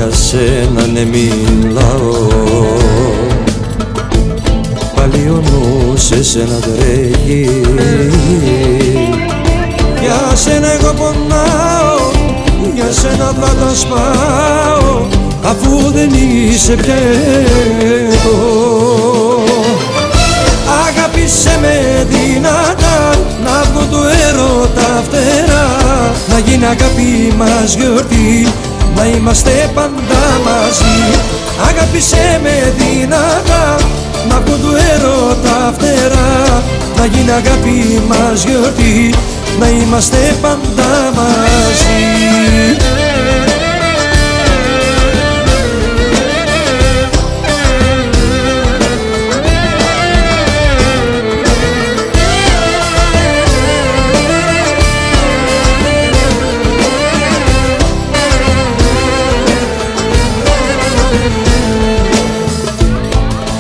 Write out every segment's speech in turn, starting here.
για σένα ναι μιλάω, πάλι ο νους σε σένα τρέχει. Για σένα εγώ πονάω, για σένα θα τα σπάω, αφού δεν είσαι πια εδώ. Αγάπησε με δυνατά, να βγω του έρωτα φτερά, να γίνει αγάπη μας γιορτή, να είμαστε πάντα μαζί. Αγάπησε με δυνατά, να βγω του έρωτα φτερά, να γίνει αγάπη μας γιορτή, να είμαστε πάντα μαζί.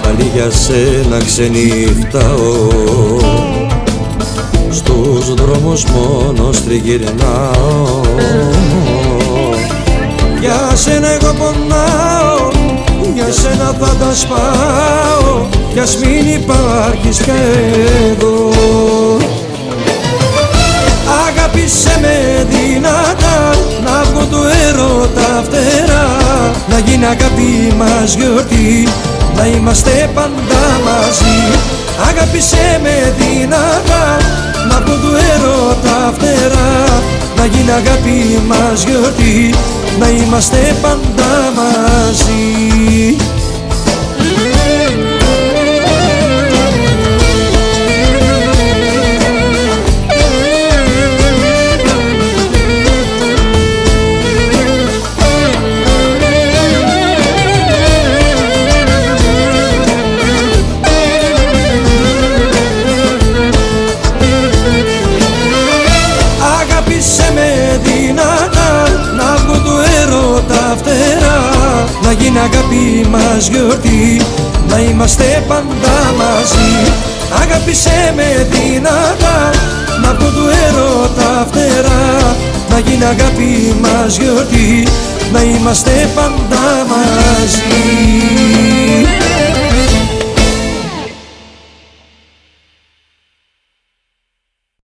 Πάλι για σένα ξενύχταω, στους δρόμους μόνος τριγυρνάω. Για σένα εγώ πονάω, για σένα θα τα σπάω, κι ας μην υπάρχεις πια εδώ. Αγάπησε με δυνατά, να βγω του έρωτα φτερά, να γίνει αγάπη μας γιορτή, να είμαστε πάντα μαζί. Αγάπησε με δυνατά, να βγω του έρωτα φτερά, να γίνει αγάπη μας γιορτή, να είμαστε πάντα μαζί. Αγάπησε με δυνατά, να βγω του έρωτα φτερά, να γίνει αγάπη μας γιορτή, να είμαστε πάντα μαζί. Αγάπησε με δυνατά, να βγω του έρωτα φτερά, να γίνει αγάπη μας γιορτή, να είμαστε πάντα μαζί.